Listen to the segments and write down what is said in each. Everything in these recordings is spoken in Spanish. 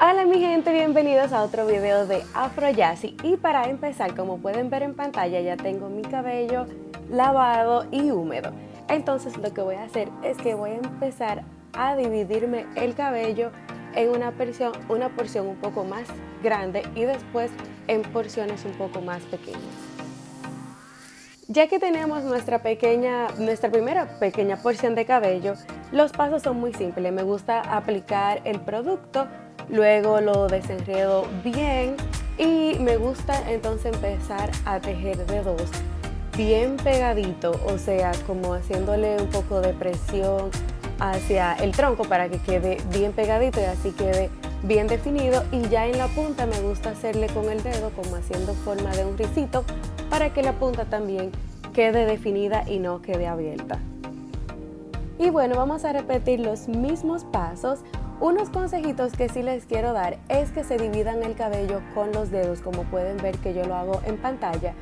Hola mi gente, bienvenidos a otro video de Afro Jazzy. Y para empezar, como pueden ver en pantalla, ya tengo mi cabello lavado y húmedo. Entonces lo que voy a hacer es que voy a empezar a dividirme el cabello en una porción un poco más grande y después en porciones un poco más pequeñas. Ya que tenemos nuestra primera pequeña porción de cabello, los pasos son muy simples. Me gusta aplicar el producto, luego lo desenredo bien y me gusta entonces empezar a tejer de dos, bien pegadito, o sea, como haciéndole un poco de presión hacia el tronco para que quede bien pegadito y así quede bien definido. Y ya en la punta me gusta hacerle con el dedo como haciendo forma de un risito para que la punta también quede definida y no quede abierta. Y bueno, vamos a repetir los mismos pasos. Unos consejitos que sí les quiero dar es que se dividan el cabello con los dedos, como pueden ver que yo lo hago en pantalla,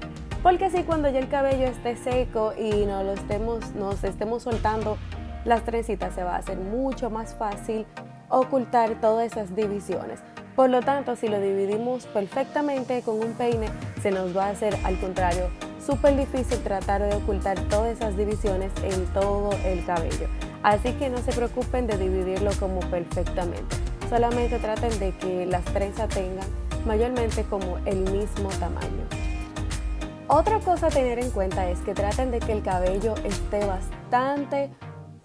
porque así cuando ya el cabello esté seco y nos estemos soltando las trencitas, se va a hacer mucho más fácil ocultar todas esas divisiones. Por lo tanto, si lo dividimos perfectamente con un peine, se nos va a hacer, al contrario, súper difícil tratar de ocultar todas esas divisiones en todo el cabello. Así que no se preocupen de dividirlo como perfectamente. Solamente traten de que las trenzas tengan mayormente como el mismo tamaño. Otra cosa a tener en cuenta es que traten de que el cabello esté bastante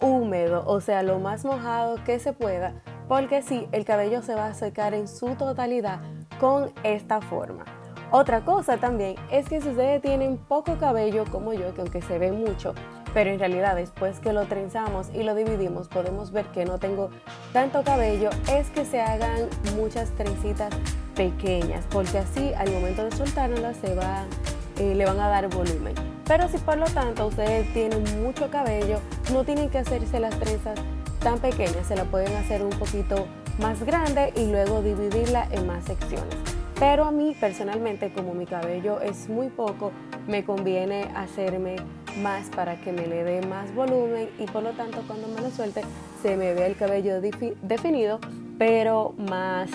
húmedo, o sea, lo más mojado que se pueda, porque así el cabello se va a secar en su totalidad con esta forma. Otra cosa también es que si ustedes tienen poco cabello como yo, que aunque se ve mucho, pero en realidad después que lo trenzamos y lo dividimos podemos ver que no tengo tanto cabello, es que se hagan muchas trencitas pequeñas, porque así al momento de soltárnoslas le van a dar volumen. Pero si por lo tanto ustedes tienen mucho cabello, no tienen que hacerse las trenzas tan pequeñas, se la pueden hacer un poquito más grande y luego dividirla en más secciones. Pero a mí personalmente, como mi cabello es muy poco, me conviene hacerme más para que me le dé más volumen y por lo tanto cuando me lo suelte se me vea el cabello definido, pero más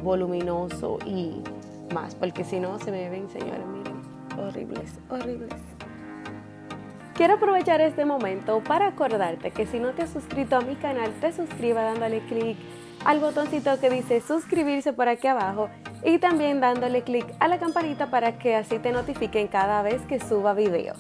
voluminoso y más, porque si no se me ven, señores, miren, horribles. Quiero aprovechar este momento para acordarte que si no te has suscrito a mi canal, te suscribas dándole clic al botoncito que dice suscribirse por aquí abajo y también dándole clic a la campanita para que así te notifiquen cada vez que suba videos.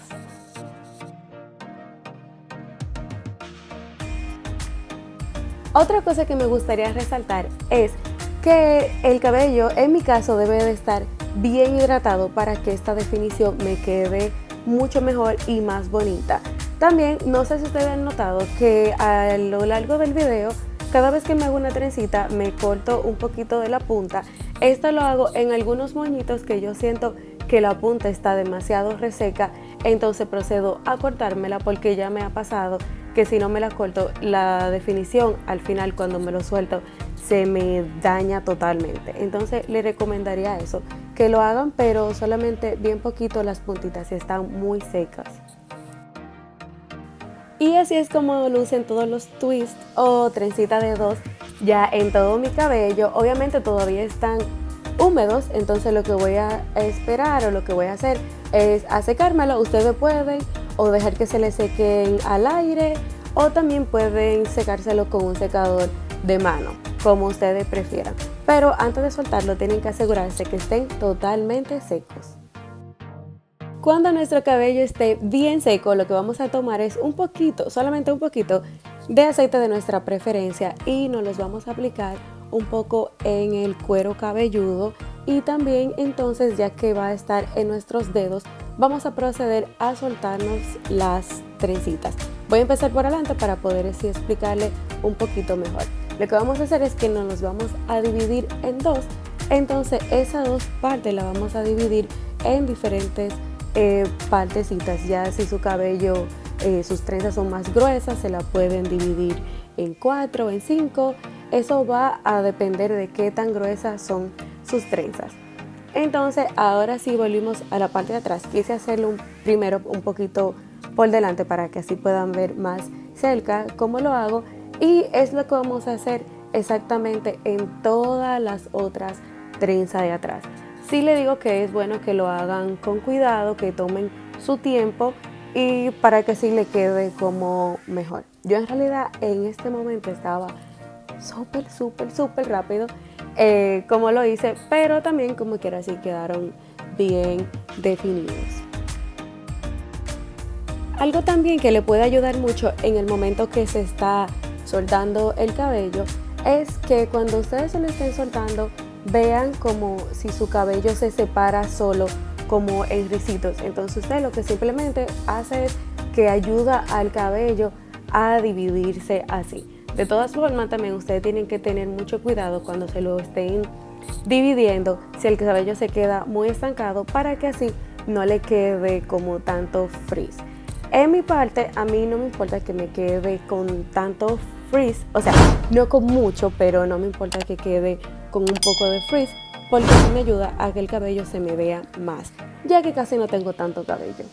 Otra cosa que me gustaría resaltar es que el cabello, en mi caso, debe de estar bien hidratado para que esta definición me quede mucho mejor y más bonita. También, no sé si ustedes han notado que a lo largo del video, cada vez que me hago una trencita, me corto un poquito de la punta. Esto lo hago en algunos moñitos que yo siento que la punta está demasiado reseca, entonces procedo a cortármela, porque ya me ha pasado que si no me la corto, la definición al final cuando me lo suelto se me daña totalmente. Entonces les recomendaría eso, que lo hagan pero solamente bien poquito las puntitas si están muy secas. Y así es como lucen todos los twists o trencitas de dos ya en todo mi cabello. Obviamente todavía están húmedos, entonces lo que voy a esperar o lo que voy a hacer es a secármelo. Ustedes pueden o dejar que se les sequen al aire o también pueden secárselo con un secador de mano, como ustedes prefieran. Pero antes de soltarlo tienen que asegurarse que estén totalmente secos. Cuando nuestro cabello esté bien seco, lo que vamos a tomar es un poquito, solamente un poquito de aceite de nuestra preferencia y nos los vamos a aplicar un poco en el cuero cabelludo y también entonces, ya que va a estar en nuestros dedos, vamos a proceder a soltarnos las trencitas. Voy a empezar por adelante para poder así explicarle un poquito mejor. Lo que vamos a hacer es que nos los vamos a dividir en dos, entonces esas dos partes las vamos a dividir en diferentes partecitas. Ya si su cabello, sus trenzas son más gruesas, se la pueden dividir en 4 o en 5. Eso va a depender de qué tan gruesas son sus trenzas. Entonces ahora sí volvimos a la parte de atrás. Quise hacerlo primero un poquito por delante para que así puedan ver más cerca cómo lo hago, y es lo que vamos a hacer exactamente en todas las otras trenzas de atrás. Sí le digo que es bueno que lo hagan con cuidado, que tomen su tiempo y para que sí le quede como mejor. Yo en realidad en este momento estaba súper rápido como lo hice, pero también como quiera así quedaron bien definidos. Algo también que le puede ayudar mucho en el momento que se está soltando el cabello es que cuando ustedes se lo estén soltando vean como si su cabello se separa solo como en ricitos. Entonces usted lo que simplemente hace es que ayuda al cabello a dividirse así. De todas formas también ustedes tienen que tener mucho cuidado cuando se lo estén dividiendo si el cabello se queda muy estancado para que así no le quede como tanto frizz. En mi parte, a mí no me importa que me quede con tanto frizz, o sea, no con mucho, pero no me importa que quede con un poco de frizz, porque eso me ayuda a que el cabello se me vea más, ya que casi no tengo tanto cabello.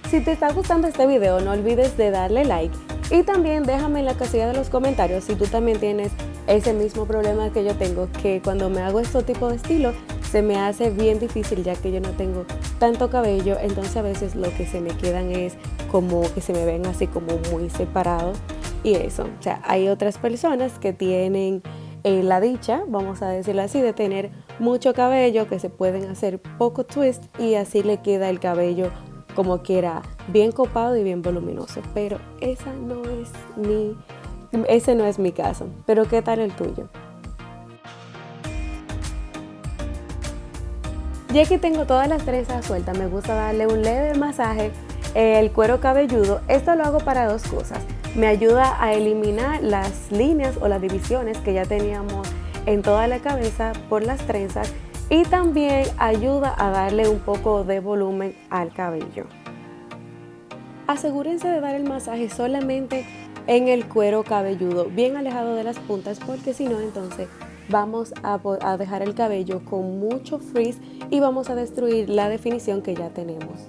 Si te está gustando este video, no olvides de darle like y también déjame en la casilla de los comentarios si tú también tienes ese mismo problema que yo tengo, que cuando me hago este tipo de estilo se me hace bien difícil ya que yo no tengo tanto cabello, entonces a veces lo que se me quedan es como que se me ven así como muy separados y eso. O sea, hay otras personas que tienen la dicha, vamos a decirlo así, de tener mucho cabello, que se pueden hacer poco twist y así le queda el cabello como quiera, bien copado y bien voluminoso, pero ese no es mi caso. Pero ¿qué tal el tuyo? Ya que tengo todas las trenzas sueltas, me gusta darle un leve masaje al cuero cabelludo. Esto lo hago para dos cosas. Me ayuda a eliminar las líneas o las divisiones que ya teníamos en toda la cabeza por las trenzas y también ayuda a darle un poco de volumen al cabello. Asegúrense de dar el masaje solamente en el cuero cabelludo, bien alejado de las puntas, porque si no, entonces vamos a dejar el cabello con mucho frizz y vamos a destruir la definición que ya tenemos.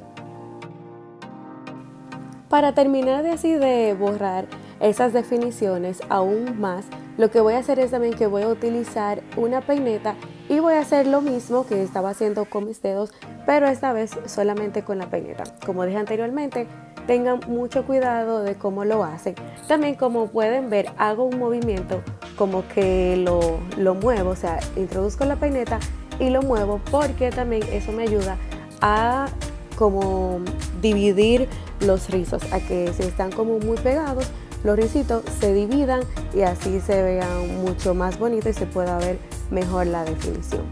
Para terminar de borrar esas definiciones aún más, lo que voy a hacer es también que voy a utilizar una peineta y voy a hacer lo mismo que estaba haciendo con mis dedos, pero esta vez solamente con la peineta. Como dije anteriormente, tengan mucho cuidado de cómo lo hacen. También, como pueden ver, hago un movimiento como que lo muevo, o sea, introduzco la peineta y lo muevo, porque también eso me ayuda a como dividir los rizos, a que si están como muy pegados, los ricitos se dividan y así se vean mucho más bonitos y se pueda ver mejor la definición.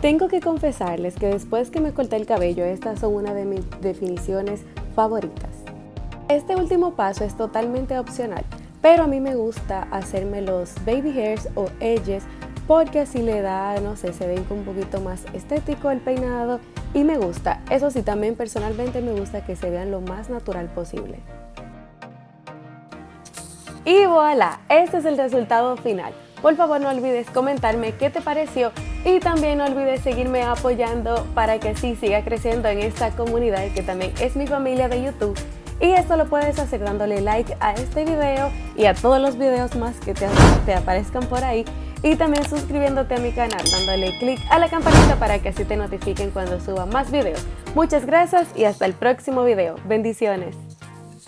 Tengo que confesarles que después que me corté el cabello, estas son una de mis definiciones favoritas. Este último paso es totalmente opcional, pero a mí me gusta hacerme los baby hairs o edges porque así le da, no sé, se ve un poquito más estético el peinado y me gusta. Eso sí, también personalmente me gusta que se vean lo más natural posible. Y voilà, este es el resultado final. Por favor, no olvides comentarme qué te pareció y también no olvides seguirme apoyando para que así siga creciendo en esta comunidad que también es mi familia de YouTube. Y esto lo puedes hacer dándole like a este video y a todos los videos más que te aparezcan por ahí. Y también suscribiéndote a mi canal, dándole click a la campanita para que así te notifiquen cuando suba más videos. Muchas gracias y hasta el próximo video. Bendiciones.